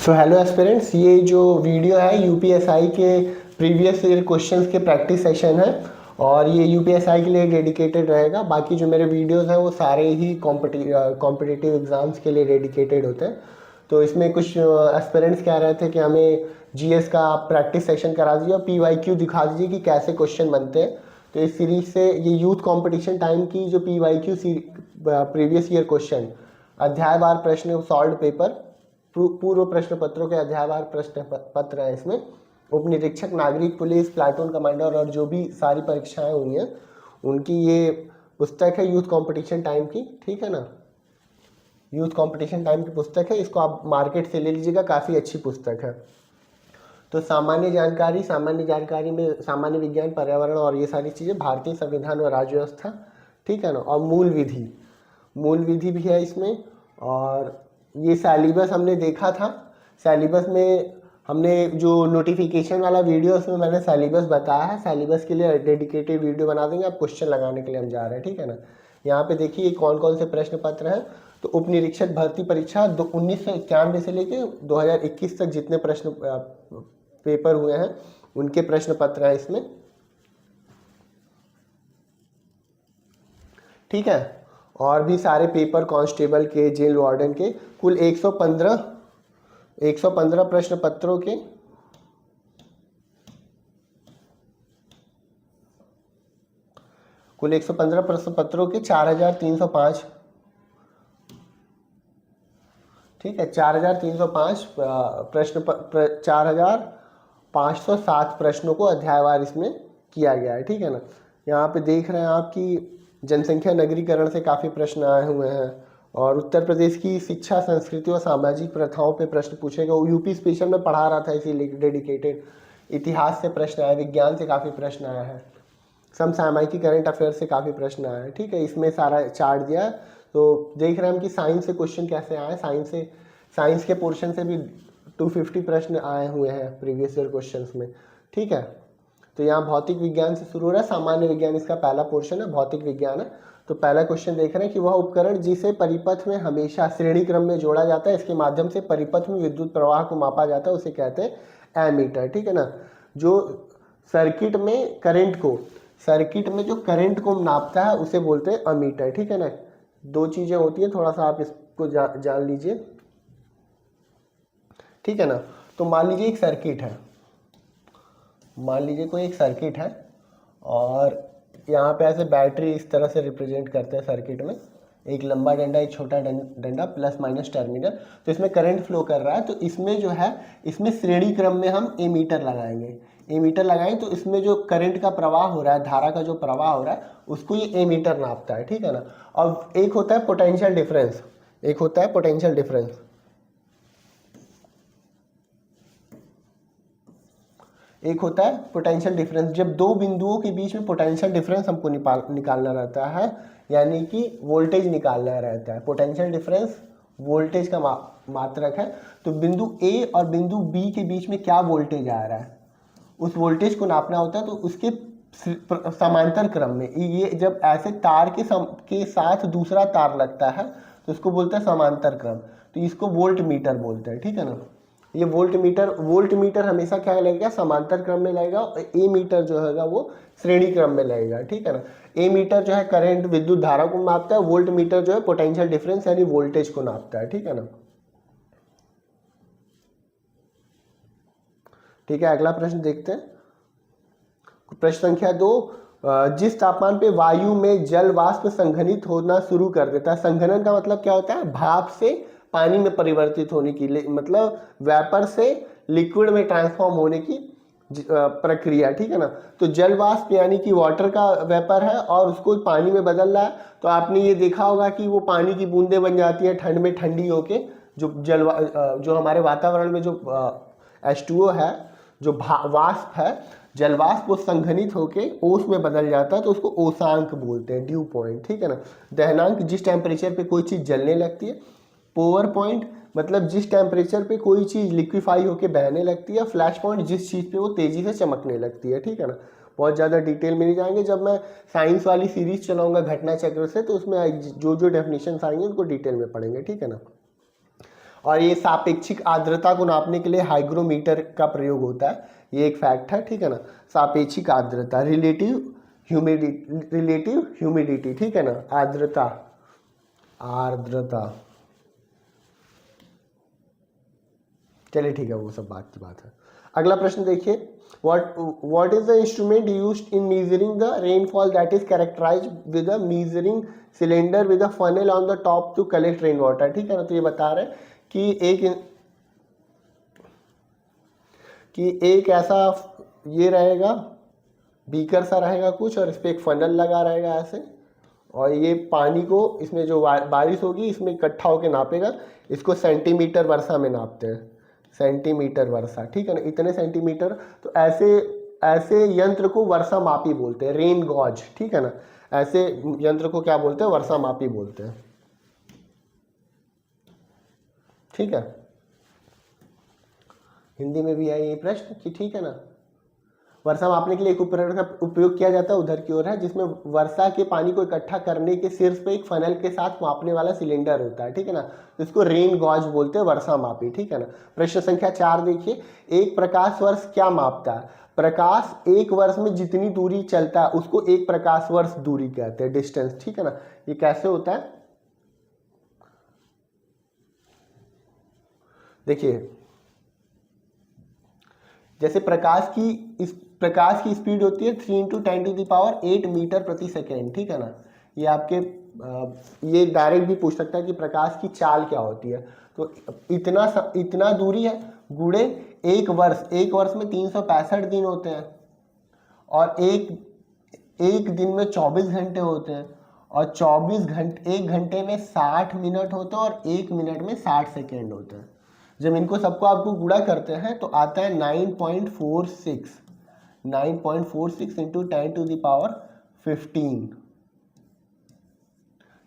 So hello aspirants, ये जो video है यूपीएसआई के प्रीवियस ईयर क्वेश्चंस के प्रैक्टिस सेशन है और ये यूपीएसआई के लिए डेडिकेटेड रहेगा। बाकी जो मेरे वीडियोस हैं वो सारे ही कॉम्पिटिटिव एग्जाम्स के लिए डेडिकेटेड होते हैं। तो इसमें कुछ एस्पिरेंट्स कह रहे थे कि हमें जीएस का प्रैक्टिस सेशन करा दीजिए और पीवाईक्यू दिखा दीजिए कि कैसे क्वेश्चन बनते हैं। तो इस सीरीज से ये यूथ कंपटीशन टाइम की जो पीवाईक्यू प्रीवियस ईयर क्वेश्चन अध्यायवार प्रश्न सॉल्व पेपर पूर्व प्रश्न पत्रों के अध्यायवार प्रश्न पत्र है। इसमें उप निरीक्षक, नागरिक पुलिस, प्लाटून कमांडर और जो भी सारी परीक्षाएं हुई हैं उनकी ये पुस्तक है यूथ कंपटीशन टाइम की। ठीक है ना, यूथ कंपटीशन टाइम की पुस्तक है, इसको आप मार्केट से ले लीजिएगा, काफ़ी अच्छी पुस्तक है। तो सामान्य जानकारी में सामान्य विज्ञान, पर्यावरण और ये सारी चीज़ें, भारतीय संविधान और राज्य व्यवस्था, ठीक है ना, और मूल विधि भी है इसमें। और ये सैलिबस हमने देखा था, सैलिबस में हमने जो नोटिफिकेशन वाला वीडियो उसमें मैंने सैलिबस बताया है। सैलिबस के लिए डेडिकेटेड वीडियो बना देंगे, आप क्वेश्चन लगाने के लिए हम जा रहे हैं। ठीक है ना, यहाँ पे देखिए कौन कौन से प्रश्न पत्र हैं। तो उप निरीक्षक भर्ती परीक्षा 1991 से लेके 2021 तक जितने प्रश्न पेपर हुए हैं उनके प्रश्न पत्र हैं इसमें। ठीक है, और भी सारे पेपर कांस्टेबल के, जेल वार्डन के, कुल 115 प्रश्न पत्रों के कुल 115 प्रश्न पत्रों के 4305, ठीक है, 4305 प्रश्न 4507 प्रश्नों को अध्यायवार इसमें किया गया है। ठीक है ना, यहाँ पे देख रहे हैं आपकी जनसंख्या नगरीकरण से काफ़ी प्रश्न आए हुए हैं और उत्तर प्रदेश की शिक्षा, संस्कृति और सामाजिक प्रथाओं पे प्रश्न पूछे गए। यूपी स्पेशल में पढ़ा रहा था इसीलिए डेडिकेटेड। इतिहास से प्रश्न आए, विज्ञान से काफ़ी प्रश्न आया है, समसामयिकी करंट अफेयर से काफ़ी प्रश्न आए हैं। ठीक है, इसमें सारा चार्ट दिया है। तो देख रहे हैं हम कि साइंस से क्वेश्चन कैसे आए। साइंस के पोर्शन से भी 250 प्रश्न आए हुए हैं प्रीवियस ईयर क्वेश्चंस में। ठीक है, तो यहाँ भौतिक विज्ञान से शुरू हो रहा है, सामान्य विज्ञान इसका पहला पोर्शन है, भौतिक विज्ञान है। तो पहला क्वेश्चन देख रहे हैं कि वह उपकरण जिसे परिपथ में हमेशा श्रेणी क्रम में जोड़ा जाता है, इसके माध्यम से परिपथ में विद्युत प्रवाह को मापा जाता है, उसे कहते हैं एमीटर। ठीक है ना, जो सर्किट में जो करंट को नापता है उसे बोलते हैं अमीटर। ठीक है ना, दो चीजें होती हैं, थोड़ा सा आप इसको जान लीजिए। ठीक है ना, तो मान लीजिए एक सर्किट है, मान लीजिए कोई एक सर्किट है और यहाँ पे ऐसे बैटरी इस तरह से रिप्रेजेंट करते हैं सर्किट में, एक लंबा डंडा, एक छोटा डंडा, प्लस माइनस टर्मिनल। तो इसमें करंट फ्लो कर रहा है, तो इसमें जो है इसमें श्रेणी क्रम में हम एमीटर लगाएंगे। एमीटर लगाएं तो इसमें जो करंट का प्रवाह हो रहा है, धारा का जो प्रवाह हो रहा है, उसको ये एमीटर नापता है। ठीक है ना, और एक होता है पोटेंशियल डिफरेंस, एक होता है पोटेंशियल डिफरेंस। जब दो बिंदुओं के बीच में पोटेंशियल डिफरेंस हमको निकालना रहता है, यानी कि वोल्टेज निकालना रहता है। पोटेंशियल डिफरेंस वोल्टेज का मात्रक है। तो बिंदु ए और बिंदु बी के बीच में क्या वोल्टेज आ रहा है, उस वोल्टेज को नापना होता है। तो उसके समांतर क्रम में, ये जब ऐसे तार के साथ दूसरा तार लगता है तो उसको बोलते हैं समांतर क्रम। तो इसको वोल्ट मीटर बोलते हैं। ठीक है ना, ये वोल्ट मीटर हमेशा क्या लगेगा, समांतर क्रम में लगेगा। ए मीटर जो है वो श्रेणी क्रम में लगेगा। ठीक है ना, ए मीटर जो है करंट, विद्युत धारा को नापता है, वोल्ट मीटर जो है पोटेंशियल डिफरेंस यानी वोल्टेज को नापता है। ठीक है ना, ठीक है, अगला प्रश्न देखते हैं। प्रश्न संख्या 2, जिस तापमान पे वायु में जल वाष्प संघनित होना शुरू कर देता है। संघनन का मतलब क्या होता है, भाप से पानी में परिवर्तित होने की, मतलब वेपर से लिक्विड में ट्रांसफॉर्म होने की प्रक्रिया। ठीक है ना, तो जल वाष्प यानी कि वाटर का वेपर है और उसको पानी में बदल रहा है। तो आपने ये देखा होगा कि वो पानी की बूंदें बन जाती है ठंड में, ठंडी होके जो हमारे वातावरण में जो H2O है, जो वाष्प है, जलवाष्प, वो संघनित होके ओस में बदल जाता है, तो उसको ओसांक बोलते हैं, ड्यू पॉइंट। ठीक है ना, दहनांक जिस टेम्परेचर पे कोई चीज़ जलने लगती है। पोवर पॉइंट मतलब जिस टेम्परेचर पे कोई चीज़ लिक्विफाई होके बहने लगती है। फ्लैश पॉइंट जिस चीज़ पे वो तेज़ी से चमकने लगती है। ठीक है ना, बहुत ज़्यादा डिटेल में नहीं जाएंगे, जब मैं साइंस वाली सीरीज चलाऊंगा घटना चक्र से तो उसमें जो जो डेफिनेशन आएंगे उनको डिटेल में पढ़ेंगे। ठीक है ना, और ये सापेक्षिक आर्द्रता को नापने के लिए हाइग्रोमीटर का प्रयोग होता है, ये एक फैक्ट है, ठीक है ना। सापेक्षिक आर्द्रता, रिलेटिव ह्यूमिडिटी, ठीक है ना, आर्द्रता, चलिए ठीक है, वो सब बात की बात है। अगला प्रश्न देखिए, what is the instrument used in measuring the rainfall that is characterized with a measuring cylinder with a funnel on the top to collect rain water, ठीक है ना। तो ये बता रहे हैं कि एक ऐसा ये रहेगा, बीकर सा रहेगा कुछ, और इस पर एक फनल लगा रहेगा ऐसे, और ये पानी को इसमें जो बारिश होगी इसमें इकट्ठा होकर नापेगा। इसको सेंटीमीटर वर्षा में नापते हैं, सेंटीमीटर वर्षा, ठीक है ना, इतने सेंटीमीटर। तो ऐसे यंत्र को वर्षा मापी बोलते हैं, रेन गॉज, ठीक है ना। ऐसे यंत्र को क्या बोलते हैं, वर्षा मापी बोलते हैं, ठीक है। हिंदी में भी है ये प्रश्न कि ठीक है ना, वर्षा मापने के लिए एक उपकरण का उपयोग किया जाता है, उधर की ओर है, जिसमें वर्षा के पानी को इकट्ठा करने के शीर्ष पे एक फनल के साथ मापने वाला सिलेंडर होता है, ठीक है ना। तो इसको रेन गॉज बोलते हैं, वर्षा मापी, ठीक है ना। प्रश्न संख्या 4 देखिए, एक प्रकाश वर्ष क्या मापता है। प्रकाश एक वर्ष में जितनी दूरी चलता है उसको एक प्रकाश वर्ष दूरी कहते हैं, डिस्टेंस, ठीक है ना। ये कैसे होता है, देखिए, जैसे प्रकाश की स्पीड होती है 3 × 10⁸ मीटर प्रति सेकेंड, ठीक है ना। ये आपके ये डायरेक्ट भी पूछ सकता है कि प्रकाश की चाल क्या होती है। तो इतना दूरी है गुणे एक वर्ष में 365 दिन होते हैं, और एक दिन में 24 घंटे होते हैं, और 1 घंटे में 60 मिनट होते हैं, और 1 मिनट में 60 सेकेंड होते हैं। जब इनको सबको आपको गुणा करते हैं तो आता है 9.46 ×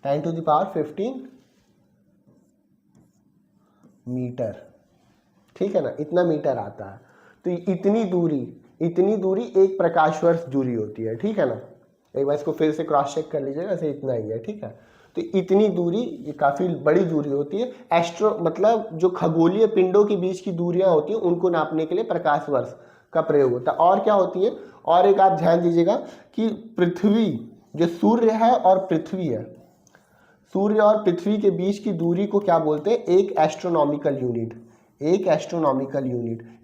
10⁻15 मीटर, ठीक है ना, इतना मीटर आता है। तो इतनी दूरी एक प्रकाश वर्ष दूरी होती है, ठीक है ना। एक बार इसको फिर से क्रॉस चेक कर लीजिएगा, ऐसे इतना ही है, ठीक है। तो इतनी दूरी, ये काफ़ी बड़ी दूरी होती है। मतलब जो खगोलीय पिंडों के बीच की दूरियां होती हैं उनको नापने के लिए प्रकाश वर्ष का प्रयोग होता है। और क्या होती है, और एक आप ध्यान दीजिएगा कि पृथ्वी, जो सूर्य है और पृथ्वी है, सूर्य और पृथ्वी के बीच की दूरी को क्या बोलते हैं, एक एस्ट्रोनॉमिकल यूनिट।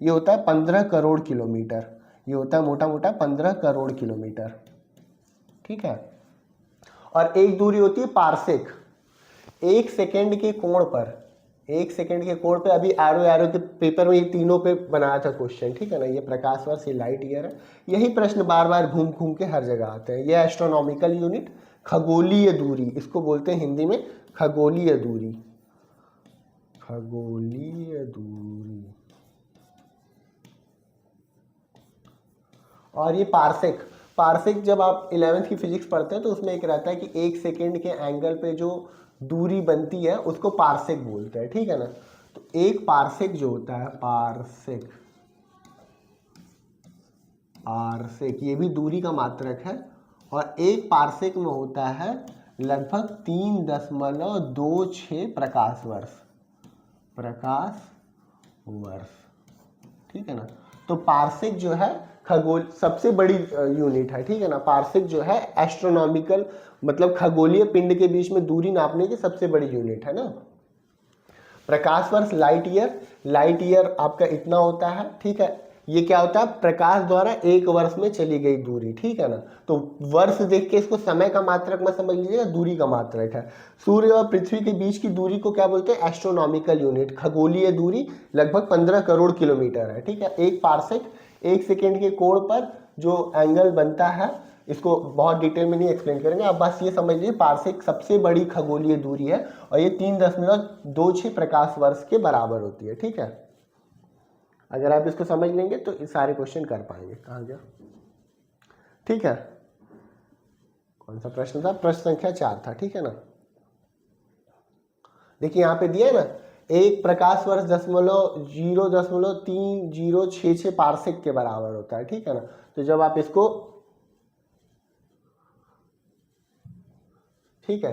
ये होता है 15 करोड़ किलोमीटर, ये होता है मोटा मोटा 15 करोड़ किलोमीटर, ठीक है। और एक दूरी होती है पार्सेक, 1 सेकेंड के कोण पर, अभी एरो के पेपर में ये तीनों पे बनाया था क्वेश्चन, ठीक है ना। ये प्रकाश वर्ष, ये लाइट ईयर है। यही प्रश्न बार बार घूम के हर जगह आते हैं। ये एस्ट्रोनॉमिकल यूनिट, खगोलीय दूरी, इसको बोलते हैं हिंदी में खगोलीय दूरी। और ये पार्सेक जब आप 11th की फिजिक्स पढ़ते हैं तो उसमें एक रहता है कि 1 सेकेंड के एंगल पे जो दूरी बनती है उसको पार्सेक बोलते हैं, ठीक है ना। तो एक पार्सेक जो होता है, पार्सेक ये भी दूरी का मात्रक है, और एक पार्सेक में होता है लगभग 3.26 प्रकाश वर्ष, ठीक है ना। तो पार्सेक जो है खगोल सबसे बड़ी यूनिट है, ठीक है ना। पार्सेक जो है एस्ट्रोनॉमिकल, मतलब खगोलीय पिंड के बीच में दूरी नापने की सबसे बड़ी यूनिट है ना। प्रकाश वर्ष, लाइट ईयर आपका इतना होता है, ठीक है। ये क्या होता है, प्रकाश द्वारा एक वर्ष में चली गई दूरी, ठीक है ना। तो वर्ष देख के इसको समय का मात्रक मत समझ लीजिएगा, दूरी का मात्रक है। सूर्य और पृथ्वी के बीच की दूरी को क्या बोलते हैं, एस्ट्रोनॉमिकल यूनिट, खगोलीय दूरी लगभग 15 करोड़ किलोमीटर है, ठीक है। एक पार्सेक 1 सेकेंड के कोण पर जो एंगल बनता है, इसको बहुत डिटेल में नहीं एक्सप्लेन करेंगे, आप बस ये समझ लीजिए पार्सेक सबसे बड़ी खगोलीय दूरी है, और ये 3.26 प्रकाश वर्ष के बराबर होती है, ठीक है। अगर आप इसको समझ लेंगे तो ये सारे क्वेश्चन कर पाएंगे। कहाँ गया, ठीक है। कौन सा प्रश्न था, प्रश्न संख्या 4 था, ठीक है ना। देखिए यहाँ पे दिया है ना, एक प्रकाश वर्ष 0.3066 पार्सेक के बराबर होता है, ठीक है ना। तो जब आप इसको, ठीक है,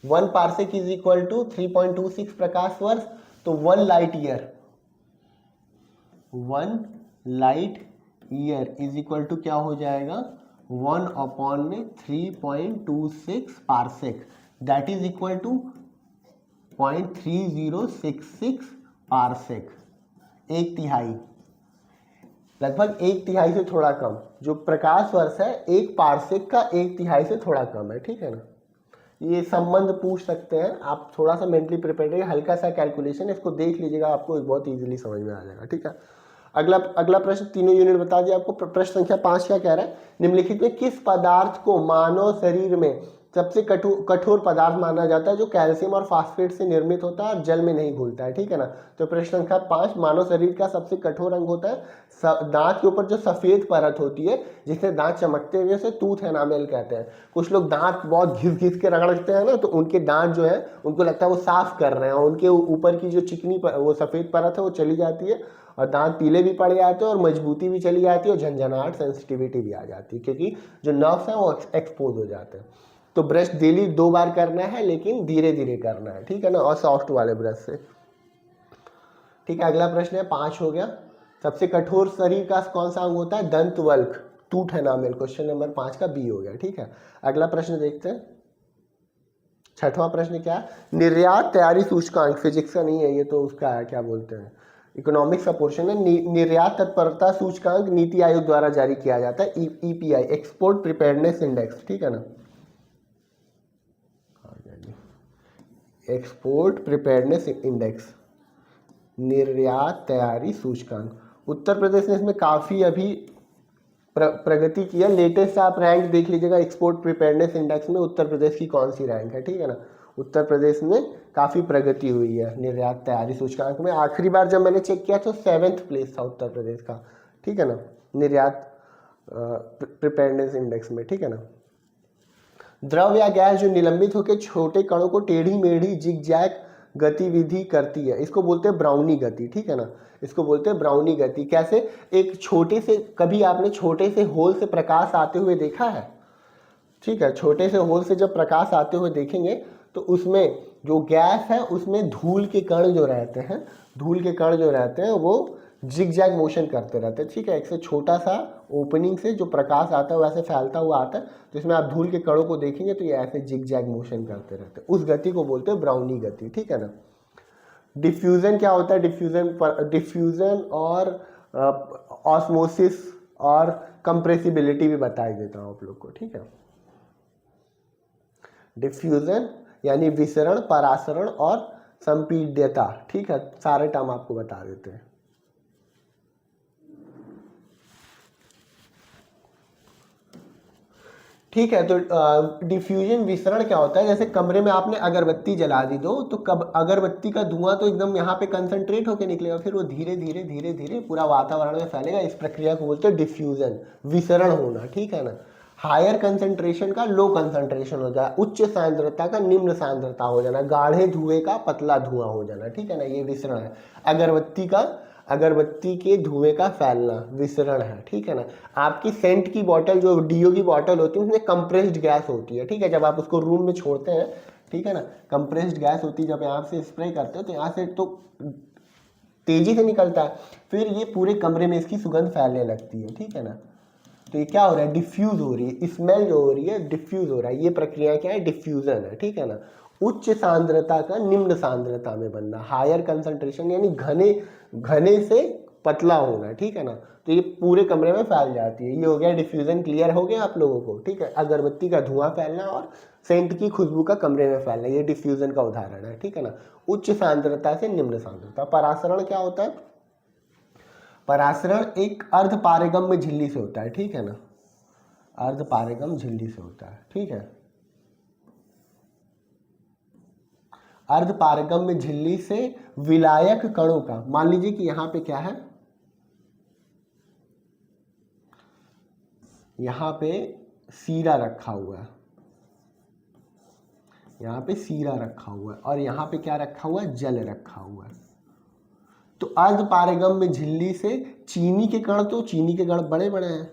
1 पार्सेक इज इक्वल टू 3.26 प्रकाश वर्ष। तो 1 light year, 1 light year is equal to क्या हो जाएगा 1/3.26 parsec, that is equal to 0.3066 parsec, 1/3, लगभग 1/3 से थोड़ा कम। जो प्रकाश वर्ष है 1 पार्सेक का 1/3 से थोड़ा कम है, ठीक है ना। ये संबंध पूछ सकते हैं, आप थोड़ा सा मेंटली प्रिपेयर रहिए, हल्का सा कैलकुलेशन, इसको देख लीजिएगा, आपको बहुत इजीली समझ में आ जाएगा, ठीक है। अगला प्रश्न, तीनों यूनिट बता दिया आपको। प्रश्न संख्या 5 क्या कह रहा है, निम्नलिखित में किस पदार्थ को मानव शरीर में सबसे कठोर पदार्थ माना जाता है जो कैल्शियम और फास्फेट से निर्मित होता है और जल में नहीं घुलता है, ठीक है ना। तो प्रश्न संख्या 5, मानव शरीर का सबसे कठोर अंग होता है दांत के ऊपर जो सफेद परत होती है जिससे दांत चमकते हुए, उसे टूथ एनामेल कहते हैं। कुछ लोग दांत बहुत घिस घिस के रगड़ते हैं ना, तो उनके दांत जो है उनको लगता है वो साफ कर रहे हैं, उनके ऊपर की जो चिकनी वो सफेद परत है वो चली जाती है और दांत पीले भी पड़ जाते हैं और मजबूती भी चली जाती है और झंझनाहट, सेंसिटिविटी भी आ जाती है, क्योंकि जो नर्व्स हैं वो एक्सपोज हो जाते हैं। तो ब्रश डेली 2 बार करना है, लेकिन धीरे धीरे करना है, ठीक है ना, और सॉफ्ट वाले ब्रश से, ठीक है। अगला प्रश्न है 5 हो गया, सबसे कठोर शरीर का कौन सा अंग होता है, दंतवल्क, टूथ एनामेल, क्वेश्चन नंबर 5 का बी हो गया, ठीक है। अगला प्रश्न देखते हैं, 6वां प्रश्न क्या है, निर्यात तैयारी सूचकांक, फिजिक्स का नहीं है ये, तो उसका है क्या बोलते हैं, इकोनॉमिक्स का पोर्शन है। निर्यात तत्परता सूचकांक नीति आयोग द्वारा जारी किया जाता है, ईपीआई, एक्सपोर्ट प्रिपेयर्डनेस इंडेक्स, ठीक है ना, एक्सपोर्ट प्रिपेयर्डनेस इंडेक्स, निर्यात तैयारी सूचकांक। उत्तर प्रदेश ने इसमें काफ़ी अभी प्रगति की है, लेटेस्ट आप रैंक देख लीजिएगा एक्सपोर्ट प्रिपेयर्डनेस इंडेक्स में उत्तर प्रदेश की कौन सी रैंक है, ठीक है ना। उत्तर प्रदेश में काफ़ी प्रगति हुई है निर्यात तैयारी सूचकांक में। आखिरी बार जब मैंने चेक किया तो 7th प्लेस था उत्तर प्रदेश का, ठीक है ना, निर्यात प्रिपेयर्डनेस इंडेक्स में, ठीक है ना। द्रव या गैस जो निलंबित होकर छोटे कणों को टेढ़ी मेढ़ी जिगजैग गतिविधि करती है, इसको बोलते हैं ब्राउनी गति, ठीक है ना, इसको बोलते हैं ब्राउनी गति। कैसे, एक छोटे से, कभी आपने छोटे से होल से प्रकाश आते हुए देखा है, ठीक है, छोटे से होल से जब प्रकाश आते हुए देखेंगे तो उसमें जो गैस है उसमें धूल के कण जो रहते हैं, धूल के कण जो रहते हैं वो जिगजैग मोशन करते रहते हैं, ठीक है। एक से छोटा सा ओपनिंग से जो प्रकाश आता है वैसे फैलता हुआ आता है, तो इसमें आप धूल के कणों को देखेंगे तो ये ऐसे जिगजैग मोशन करते रहते हैं, उस गति को बोलते हैं ब्राउनी गति, ठीक है ना। डिफ्यूजन क्या होता है, डिफ्यूजन और ऑस्मोसिस और कंप्रेसिबिलिटी भी बता देता हूँ आप लोग को, ठीक है। डिफ्यूजन यानी विसरण, परासरण और संपीड्यता, ठीक है, सारे टर्म आपको बता देते हैं। ठीक है, तो डिफ्यूजन विसरण क्या होता है, जैसे कमरे में आपने अगरबत्ती जला दी दो, तो कब अगरबत्ती का धुआं तो एकदम यहाँ पे कंसंट्रेट होकर निकलेगा, फिर वो धीरे धीरे धीरे धीरे पूरा वातावरण में फैलेगा, इस प्रक्रिया को बोलते हैं डिफ्यूजन, विसरण होना, ठीक है ना। हायर कंसंट्रेशन का लो कंसंट्रेशन हो जाए, उच्च सांद्रता का निम्न सांद्रता हो जाना, गाढ़े धुएं का पतला धुआं हो जाना, ठीक है ना, ये विसरण है। अगरबत्ती के धुएं का फैलना विसरण है, ठीक है ना। आपकी सेंट की बोतल, जो डीओ की बोतल होती है, उसमें कंप्रेस्ड गैस होती है, ठीक है, जब आप उसको रूम में छोड़ते हैं, ठीक है ना, कंप्रेस्ड गैस होती है, जब यहाँ से स्प्रे करते हो तो यहाँ से तो तेजी से निकलता है, फिर ये पूरे कमरे में इसकी सुगंध फैलने लगती है, ठीक है ना। तो ये क्या हो रहा है, डिफ्यूज हो रही है, स्मेल जो हो रही है डिफ्यूज हो रहा है, ये प्रक्रिया क्या है, डिफ्यूजन है, ठीक है ना। उच्च सांद्रता का निम्न सांद्रता में बनना, हायर कंसंट्रेशन यानी घने से पतला होना, ठीक है ना, तो ये पूरे कमरे में फैल जाती है, ये हो गया डिफ्यूजन। क्लियर हो गया आप लोगों को, ठीक है। अगरबत्ती का धुआं फैलना और सेंट की खुशबू का कमरे में फैलना, ये डिफ्यूजन का उदाहरण है, ठीक है ना। उच्च सांद्रता से निम्न सांद्रता। परासरण क्या होता है, परासरण एक अर्ध पारगम्य झिल्ली से होता है, ठीक है ना, अर्ध पारगम्य झिल्ली से होता है, ठीक है। अर्ध पारगम्य झिल्ली से विलायक कणों का, मान लीजिए कि यहां पे क्या है, यहां पे सीरा रखा हुआ है, यहां पे सीरा रखा हुआ है और यहां पे क्या रखा हुआ है, जल रखा हुआ है। तो अर्ध पारगम्य झिल्ली से चीनी के कण, तो चीनी के कण बड़े बड़े हैं,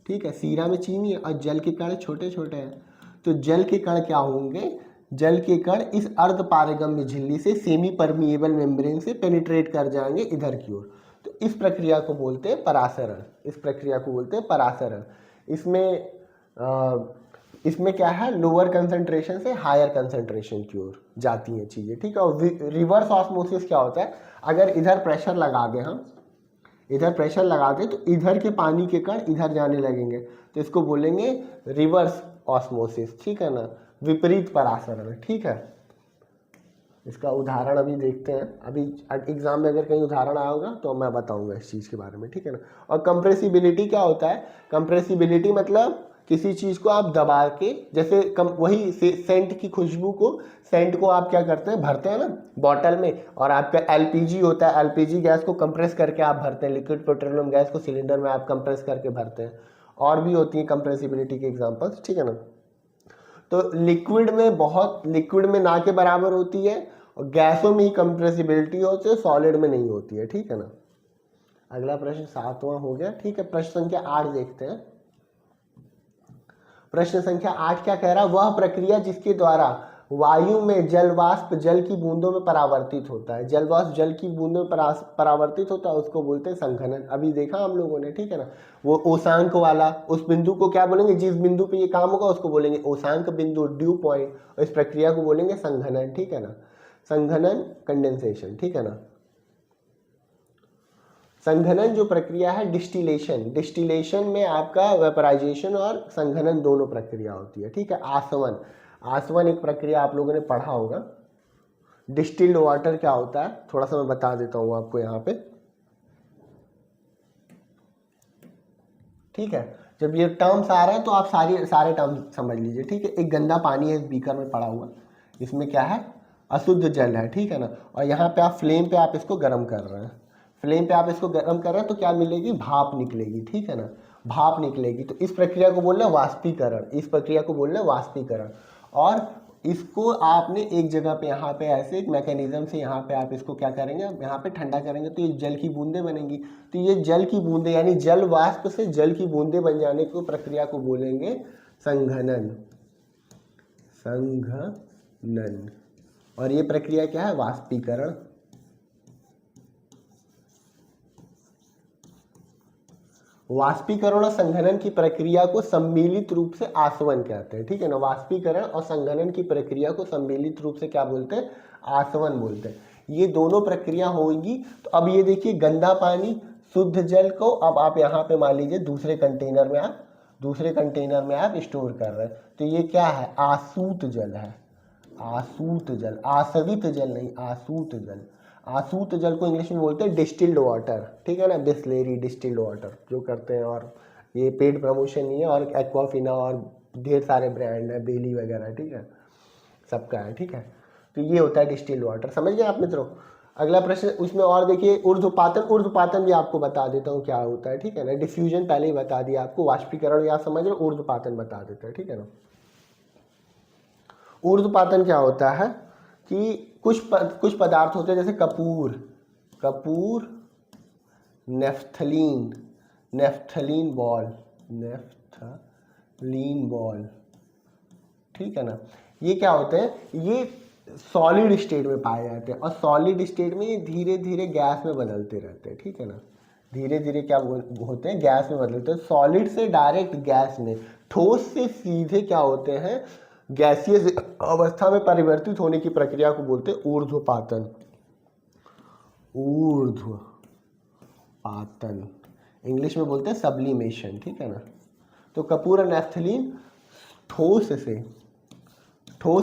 ठीक है, सीरा में चीनी है और जल के कण छोटे छोटे हैं, तो जल के कण क्या होंगे, जल के कण इस अर्ध पारगम्य झिल्ली से सेमी परमिएबल मेम्ब्रेन से पेनिट्रेट कर जाएंगे इधर की ओर। तो इस प्रक्रिया को बोलते हैं परासरण, इस प्रक्रिया को बोलते हैं परासरण। इसमें क्या है, लोअर कंसंट्रेशन से हायर कंसंट्रेशन की ओर जाती हैं चीज़ें, ठीक है। और रिवर्स ऑस्मोसिस क्या होता है, अगर इधर प्रेशर लगा दें हम, इधर प्रेशर लगा दें तो इधर के पानी के कण इधर जाने लगेंगे, तो इसको बोलेंगे रिवर्स ऑस्मोसिस, ठीक है ना, विपरीत परासरण, ठीक है। इसका उदाहरण अभी देखते हैं, अभी एग्जाम में अगर कहीं उदाहरण आया होगा तो मैं बताऊंगा इस चीज़ के बारे में, ठीक है ना। और कंप्रेसिबिलिटी क्या होता है, कंप्रेसिबिलिटी मतलब किसी चीज़ को आप दबा के, जैसे वही सेंट की खुशबू को, सेंट को आप क्या करते हैं, भरते हैं ना बॉटल में, और आपका एलपीजी होता है, एलपीजी गैस को कंप्रेस करके आप भरते हैं, लिक्विड पेट्रोलियम गैस को सिलेंडर में आप कंप्रेस करके भरते हैं। और भी होती है कंप्रेसिबिलिटी के एग्जाम्पल्स, ठीक है ना। तो लिक्विड में ना के बराबर होती है, और गैसों में ही कंप्रेसिबिलिटी होती है, सॉलिड में नहीं होती है, ठीक है ना। अगला प्रश्न 7वां हो गया, ठीक है। प्रश्न संख्या 8 देखते हैं। प्रश्न संख्या 8 क्या कह रहा है, वह प्रक्रिया जिसके द्वारा वायु में जल वाष्प जल की बूंदों में परावर्तित होता है, जल वाष्प जल की बूंदों में परावर्तित होता है, उसको बोलते हैं संघनन। अभी देखा हम लोगों ने, ठीक है ना। वो ओसांक वाला, उस बिंदु को क्या बोलेंगे, जिस बिंदु पे ये काम होगा उसको बोलेंगे ओसांक बिंदु, ड्यू पॉइंट, और इस प्रक्रिया को बोलेंगे संघनन, ठीक है ना। संघनन, कंडेंसेशन, ठीक है ना। संघनन जो प्रक्रिया है, डिस्टिलेशन में आपका वेपराइजेशन और संघनन दोनों प्रक्रिया होती है, ठीक है। आसवन एक प्रक्रिया आप लोगों ने पढ़ा होगा। डिस्टिल्ड वाटर क्या होता है, थोड़ा सा मैं बता देता हूँ आपको यहाँ पे, ठीक है। जब ये टर्म्स आ रहे हैं तो आप सारे टर्म्स समझ लीजिए, ठीक है। एक गंदा पानी है इस बीकर में पड़ा हुआ, इसमें क्या है, अशुद्ध जल है, ठीक है ना। और यहाँ पे आप फ्लेम पे आप इसको गर्म कर रहे हैं, फ्लेम पे आप इसको गर्म कर रहे हैं, तो क्या मिलेगी, भाप निकलेगी, ठीक है ना, भाप निकलेगी। तो इस प्रक्रिया को बोलना है वाष्पीकरण, इस प्रक्रिया को बोलना है वाष्पीकरण। और इसको आपने एक जगह पे, यहाँ पे ऐसे एक मैकेनिज्म से यहाँ पे आप इसको क्या करेंगे, यहाँ पे ठंडा करेंगे तो ये जल की बूंदें बनेंगी। तो ये जल की बूंदें यानी जल वाष्प से जल की बूंदें बन जाने की प्रक्रिया को बोलेंगे संघनन, संघनन। और ये प्रक्रिया क्या है, वाष्पीकरण। वाष्पीकरण और संघनन की प्रक्रिया को सम्मिलित रूप से आसवन कहते हैं, ठीक है ना। वाष्पीकरण और संघनन की प्रक्रिया को सम्मिलित रूप से क्या बोलते हैं, आसवन बोलते हैं। ये दोनों प्रक्रिया होगी। तो अब ये देखिए, गंदा पानी, शुद्ध जल को अब आप यहाँ पे मान लीजिए दूसरे कंटेनर में आप स्टोर कर रहे हैं, तो ये क्या है, आसूत जल है, आसूत जल, आसवित जल नहीं, आसूत जल। आसूत जल को इंग्लिश में बोलते हैं डिस्टिल्ड वाटर, ठीक है ना, बिस्लेरी डिस्टिल्ड वाटर जो करते हैं। और ये पेड प्रमोशन नहीं है, और एक्वाफिना और ढेर सारे ब्रांड है, बेली वगैरह, ठीक है, सबका है, ठीक है। तो ये होता है डिस्टिल्ड वाटर, समझ गए आप मित्रों। अगला प्रश्न उसमें और देखिए, ऊर्ध्वपातन भी आपको बता देता हूँ क्या होता है, ठीक है ना। डिफ्यूजन पहले ही बता दिया आपको, वाष्पीकरण या समझ रहे, ऊर्ध्वपातन बता देता है, ठीक है ना। ऊर्ध्वपातन क्या होता है कि कुछ पदार्थ होते हैं, जैसे कपूर, नेफ्थलीन बॉल, ठीक है ना। ये क्या होते हैं, ये सॉलिड स्टेट में पाए जाते हैं, और सॉलिड स्टेट में ये धीरे धीरे गैस में बदलते रहते हैं, ठीक है ना। धीरे धीरे क्या होते हैं, गैस में बदलते हैं, सॉलिड से डायरेक्ट गैस में, ठोस से सीधे क्या होते हैं, गैसीय अवस्था में परिवर्तित होने की प्रक्रिया को बोलते हैं ऊर्ध्वपातन। इंग्लिश में बोलते हैं सब्लिमेशन, ठीक है ना। तो कपूर और नेफ्थलीन ठोस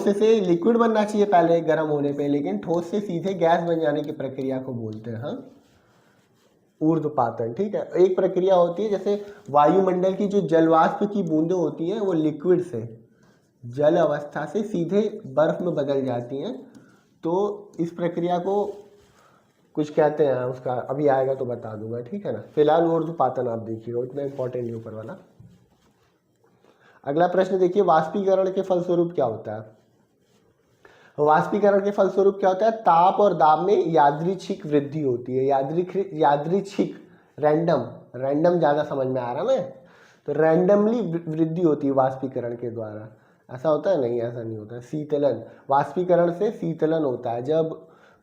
से लिक्विड बनना चाहिए पहले गर्म होने पे, लेकिन ठोस से सीधे गैस बन जाने की प्रक्रिया को बोलते हैं ऊर्ध्वपातन, ठीक है। एक प्रक्रिया होती है, जैसे वायुमंडल की जो जलवाष्प की बूंदें होती हैं, वो लिक्विड से जल अवस्था से सीधे बर्फ में बदल जाती हैं। तो इस प्रक्रिया को कुछ कहते हैं, उसका अभी आएगा तो बता दूंगा, ठीक है ना। फिलहाल ऊर्ध्वपातन आप देखिएगा, उतना इंपॉर्टेंट नहीं ऊपर वाला। अगला प्रश्न देखिए, वाष्पीकरण के फलस्वरूप क्या होता है। वाष्पीकरण के फलस्वरूप क्या होता है, ताप और दाब में यादृच्छिक वृद्धि होती है। यादृच्छिक, रैंडम ज़्यादा समझ में आ रहा है ना, तो रैंडमली वृद्धि होती है वाष्पीकरण के द्वारा। ऐसा होता है? नहीं, ऐसा नहीं होता है। शीतलन, वाष्पीकरण से शीतलन होता है। जब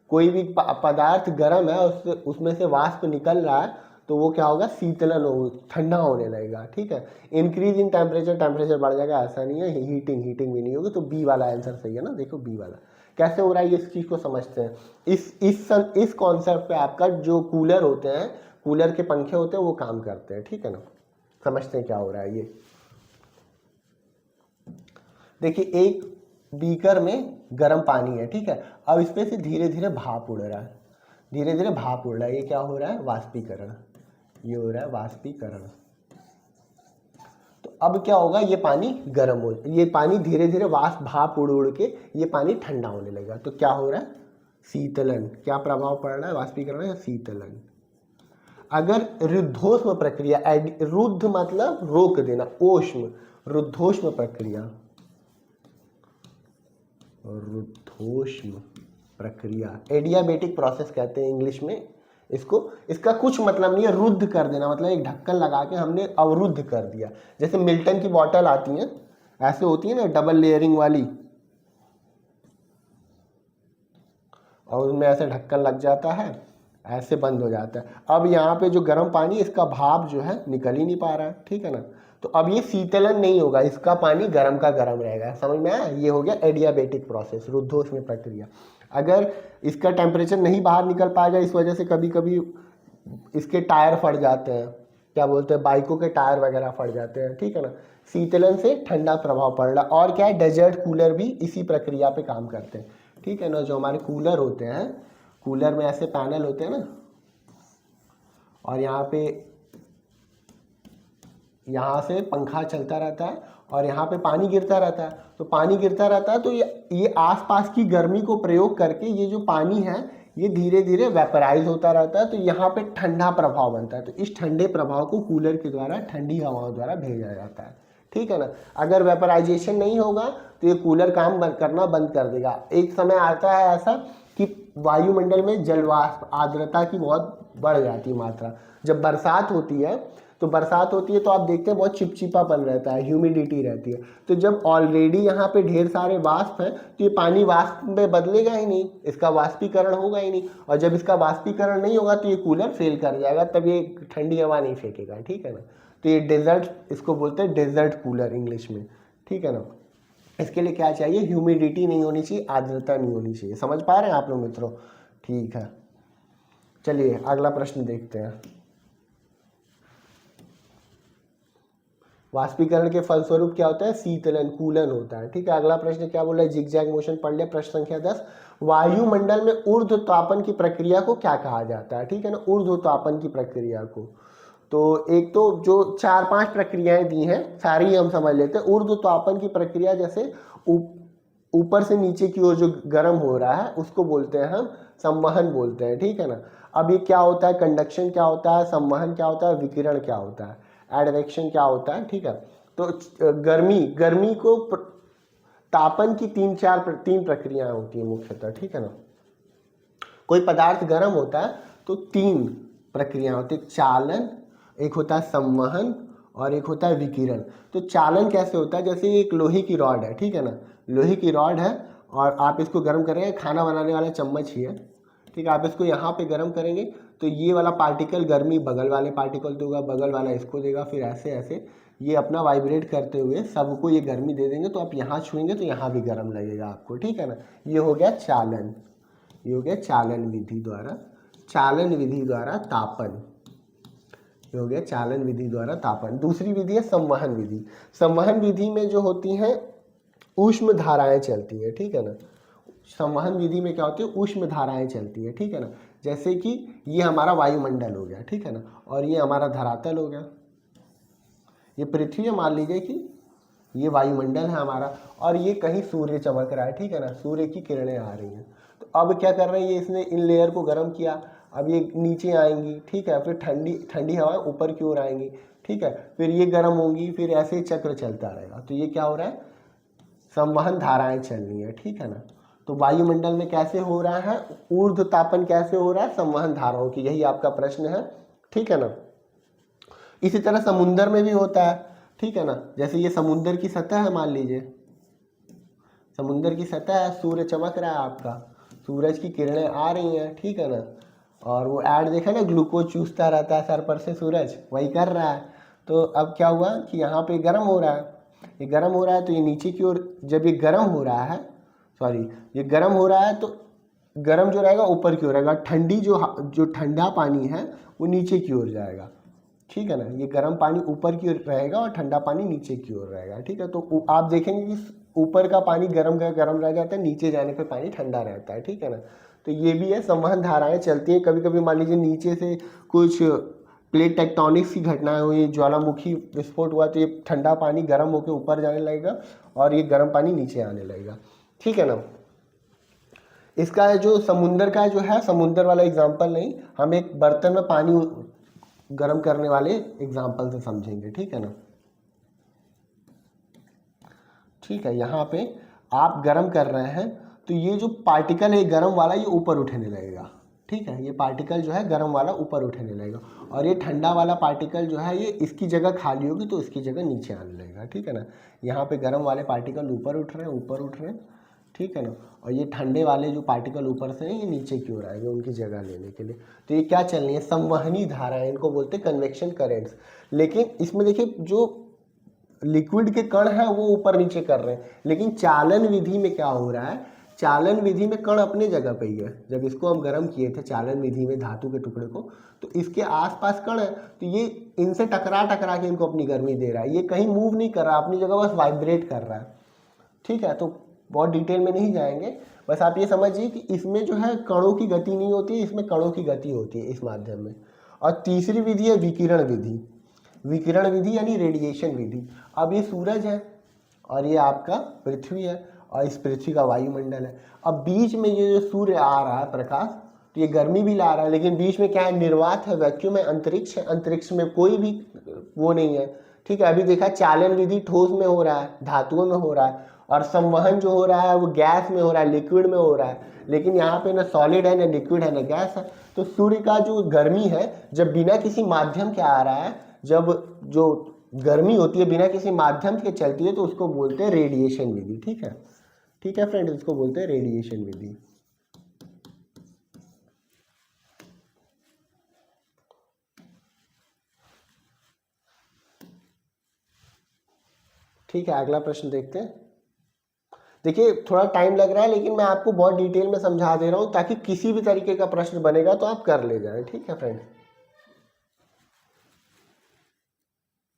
कोई भी पदार्थ गर्म है उसमें से वाष्प निकल रहा है तो वो क्या होगा? शीतलन हो, ठंडा होने लगेगा। ठीक है, इंक्रीज इन टेम्परेचर, टेम्परेचर बढ़ जाएगा, ऐसा नहीं है। हीटिंग, हीटिंग भी नहीं होगी। तो बी वाला आंसर सही है ना। देखो बी वाला कैसे हो रहा है, इस चीज को समझते हैं। इस कॉन्सेप्ट पे आपका जो कूलर होते हैं, कूलर के पंखे होते हैं, वो काम करते हैं। ठीक है ना, समझते हैं क्या हो रहा है ये। देखिए एक बीकर में गर्म पानी है, ठीक है। अब इसमें से धीरे धीरे भाप उड़ रहा है, धीरे धीरे भाप उड़ रहा है। ये क्या हो रहा है? वाष्पीकरण। ये हो रहा है वाष्पीकरण। तो अब क्या होगा? ये पानी गर्म हो, ये पानी धीरे धीरे वाष्प भाप उड़ उड़ के ये पानी ठंडा होने लगेगा। तो क्या हो रहा है? शीतलन। क्या प्रभाव पड़ रहा है? वाष्पीकरण या शीतलन। अगर रुद्धोष्म प्रक्रिया, रुद्ध मतलब रोक देना, ओष्म, रुद्धोष्म प्रक्रिया, रुद्धोष्म प्रक्रिया, एडियाबेटिक प्रोसेस कहते हैं इंग्लिश में इसको। इसका कुछ मतलब नहीं है रुद्ध कर देना, मतलब एक ढक्कन लगा के हमने अवरुद्ध कर दिया। जैसे मिल्टन की बोतल आती है, ऐसे होती है ना, डबल लेयरिंग वाली, और उनमें ऐसे ढक्कन लग जाता है, ऐसे बंद हो जाता है। अब यहाँ पे जो गर्म पानी, इसका भाप जो है निकल ही नहीं पा रहा है। ठीक है ना, तो अब ये शीतलन नहीं होगा, इसका पानी गर्म का गर्म रहेगा। समझ में आया? ये हो गया एडियाबेटिक प्रोसेस, रुद्धोष्म प्रक्रिया। अगर इसका टेम्परेचर नहीं बाहर निकल पाएगा, इस वजह से कभी कभी इसके टायर फट जाते हैं, क्या बोलते हैं, बाइकों के टायर वगैरह फट जाते हैं। ठीक है ना, शीतलन से ठंडा प्रभाव पड़ रहा। और क्या है, डेजर्ट कूलर भी इसी प्रक्रिया पे काम करते हैं। ठीक है ना, जो हमारे कूलर होते हैं, कूलर में ऐसे पैनल होते हैं ना, और यहाँ से पंखा चलता रहता है और यहाँ पे पानी गिरता रहता है। तो पानी गिरता रहता है तो ये आसपास की गर्मी को प्रयोग करके ये जो पानी है ये धीरे धीरे वेपराइज होता रहता है। तो यहाँ पे ठंडा प्रभाव बनता है। तो इस ठंडे प्रभाव को कूलर के द्वारा ठंडी हवाओं द्वारा भेजा जाता है। ठीक है ना, अगर वेपराइजेशन नहीं होगा तो ये कूलर काम करना बंद कर देगा। एक समय आता है ऐसा कि वायुमंडल में जलवाष्प, आर्द्रता की बहुत बढ़ जाती है मात्रा। जब बरसात होती है तो आप देखते हैं बहुत चिपचिपापन रहता है, ह्यूमिडिटी रहती है। तो जब ऑलरेडी यहाँ पे ढेर सारे वाष्प हैं तो ये पानी वाष्प में बदलेगा ही नहीं, इसका वाष्पीकरण होगा ही नहीं। और जब इसका वाष्पीकरण नहीं होगा तो ये कूलर फेल कर जाएगा, तब ये ठंडी हवा नहीं फेंकेगा। ठीक है ना, तो ये डेजर्ट, इसको बोलते हैं डेजर्ट कूलर इंग्लिश में। ठीक है ना, इसके लिए क्या चाहिए? ह्यूमिडिटी नहीं होनी चाहिए, आर्द्रता नहीं होनी चाहिए। समझ पा रहे हैं आप लोग मित्रों? ठीक है, चलिए अगला प्रश्न देखते हैं। वाष्पीकरण के फलस्वरूप क्या होता है? शीतलन, कूलन होता है। ठीक है, अगला प्रश्न क्या बोला है? जिगजैग मोशन पढ़ लिया। प्रश्न संख्या 10, वायुमंडल में ऊर्ध्वतापन की प्रक्रिया को क्या कहा जाता है? ठीक है ना, ऊर्ध्वतापन की प्रक्रिया को, तो एक तो जो 4-5 प्रक्रियाएं दी हैं सारी हम समझ लेते हैं। ऊर्ध्वतापन की प्रक्रिया, जैसे ऊपर से नीचे की ओर जो गर्म हो रहा है उसको बोलते हैं हम संवहन बोलते हैं। ठीक है ना, अब ये क्या होता है? कंडक्शन क्या होता है? संवहन क्या होता है? विकिरण क्या होता है? एडवेक्शन क्या होता है? ठीक है, तो गर्मी को तापन की तीन प्रक्रियाएं होती हैं मुख्यतः। ठीक है ना, कोई पदार्थ गर्म होता है तो 3 प्रक्रियाएं होती है, चालन, एक होता है संवहन और एक होता है विकिरण। तो चालन कैसे होता है? जैसे एक लोहे की रॉड है, ठीक है ना, लोहे की रॉड है और आप इसको गर्म करेंगे, खाना बनाने वाला चम्मच ही है, ठीक है, आप इसको यहाँ पे गर्म करेंगे तो ये वाला पार्टिकल गर्मी बगल वाले पार्टिकल देगा, बगल वाला इसको देगा, फिर ऐसे ऐसे ये अपना वाइब्रेट करते हुए सबको ये गर्मी दे देंगे। तो आप यहाँ छुएंगे तो यहाँ भी गर्म लगेगा आपको। ठीक है ना, ये हो गया चालन, ये हो गया चालन विधि द्वारा, चालन विधि द्वारा तापन, ये हो गया चालन विधि द्वारा तापन। दूसरी विधि है संवहन विधि। संवहन विधि में जो होती हैं ऊष्म धाराएं चलती है। ठीक है ना, संवहन विधि में क्या होती है? ऊष्म धाराएं चलती है। ठीक है ना, जैसे कि ये हमारा वायुमंडल हो गया, ठीक है ना, और ये हमारा धरातल हो गया, ये पृथ्वी है, मान लीजिए कि ये वायुमंडल है हमारा, और ये कहीं सूर्य चमक रहा है। ठीक है ना, सूर्य की किरणें आ रही हैं। तो अब क्या कर रहे हैं? ये इसने इन लेयर को गर्म किया, अब ये नीचे आएंगी, ठीक है, फिर ठंडी हवाएं ऊपर की ओर आएंगी, ठीक है, फिर ये गर्म होंगी, फिर ऐसे चक्र चलता रहेगा। तो ये क्या हो रहा है? संवहन धाराएं चल रही है। ठीक है ना, तो वायुमंडल में कैसे हो रहा है? ऊर्ध्वतापन कैसे हो रहा है? संवहन धाराओं की, यही आपका प्रश्न है। ठीक है ना, इसी तरह समुद्र में भी होता है। ठीक है ना, जैसे ये समुद्र की सतह है मान लीजिए, समुंदर की सतह है, सूर्य चमक रहा है आपका, सूरज की किरणें आ रही हैं, ठीक है ना। और वो ऐड देखा ना, ग्लूकोज चूसता रहता है सर पर से सूरज, वही कर रहा है। तो अब क्या हुआ कि यहाँ पे गर्म हो रहा है, ये गर्म हो रहा है तो ये नीचे की ओर, जब ये गर्म हो रहा है, सॉरी ये गर्म हो रहा है तो गर्म जो रहेगा ऊपर की ओर रहेगा, ठंडी जो ठंडा पानी है वो नीचे की ओर जाएगा, ठीक है ना। ये गर्म पानी ऊपर की ओर रहेगा और ठंडा पानी नीचे की ओर रहेगा, ठीक है। तो आप देखेंगे कि ऊपर का पानी गर्म का गर्म रह जाता है, नीचे जाने पे पानी ठंडा रहता है, ठीक है ना। तो ये भी है, संवहन धाराएं चलती हैं। कभी कभी मान लीजिए नीचे से कुछ प्लेट टेक्टोनिक्स की घटनाएं हुई, ज्वालामुखी विस्फोट हुआ, तो ये ठंडा पानी गर्म होकर ऊपर जाने लगेगा और ये गर्म पानी नीचे आने लगेगा, ठीक है ना। इसका जो समुंदर का जो है, समुंदर वाला एग्जाम्पल नहीं, हम एक बर्तन में पानी गर्म करने वाले एग्जाम्पल से समझेंगे, ठीक है ना। ठीक है, यहाँ पे आप गर्म कर रहे हैं तो ये जो पार्टिकल है गर्म वाला, ये ऊपर उठने लगेगा, ठीक है। ये पार्टिकल जो है गर्म वाला ऊपर उठने लगेगा, और ये ठंडा वाला पार्टिकल जो है ये इसकी जगह खाली होगी तो इसकी जगह नीचे आने लगेगा, ठीक है ना। यहाँ पे गर्म वाले पार्टिकल ऊपर उठ रहे हैं, ऊपर उठ रहे हैं, ठीक है ना। और ये ठंडे वाले जो पार्टिकल ऊपर से हैं ये नीचे की ओर आएंगे उनकी जगह लेने के लिए। तो ये क्या चल रही है, संवहनी धाराएं, इनको बोलते हैं कन्वेक्शन करेंट्स। लेकिन इसमें देखिए जो लिक्विड के कण हैं वो ऊपर नीचे कर रहे हैं, लेकिन चालन विधि में क्या हो रहा है, चालन विधि में कण अपने जगह पे ही है। जब इसको हम गर्म किए थे चालन विधि में धातु के टुकड़े को, तो इसके आसपास कण है, तो ये इनसे टकरा टकरा के इनको अपनी गर्मी दे रहा है, ये कहीं मूव नहीं कर रहा, अपनी जगह बस वाइब्रेट कर रहा है, ठीक है। तो बहुत डिटेल में नहीं जाएंगे, बस आप ये समझिए कि इसमें जो है कणों की गति नहीं होती है, इसमें कणों की गति होती है इस माध्यम में। और तीसरी विधि है विकिरण विधि, विकिरण विधि यानी रेडिएशन विधि। अब ये सूरज है और ये आपका पृथ्वी है और इस पृथ्वी का वायुमंडल है। अब बीच में ये जो सूर्य आ रहा है प्रकाश, तो ये गर्मी भी ला रहा है, लेकिन बीच में क्या है, निर्वात है, वैक्यूम है, अंतरिक्ष है, अंतरिक्ष में कोई भी वो नहीं है, ठीक है। अभी देखा चालन विधि ठोस में हो रहा है, धातुओं में हो रहा है, और संवहन जो हो रहा है वो गैस में हो रहा है, लिक्विड में हो रहा है। लेकिन यहाँ पे ना सॉलिड है, ना लिक्विड है, ना गैस है। तो सूर्य का जो गर्मी है जब बिना किसी माध्यम के आ रहा है, जब जो गर्मी होती है बिना किसी माध्यम के चलती है, तो उसको बोलते हैं रेडिएशन विधि, ठीक है। ठीक है फ्रेंड्स, इसको बोलते हैं रेडिएशन विधि। ठीक है, अगला प्रश्न देखते हैं। देखिए थोड़ा टाइम लग रहा है, लेकिन मैं आपको बहुत डिटेल में समझा दे रहा हूँ ताकि किसी भी तरीके का प्रश्न बनेगा तो आप कर ले जाएं, ठीक है फ्रेंड्स।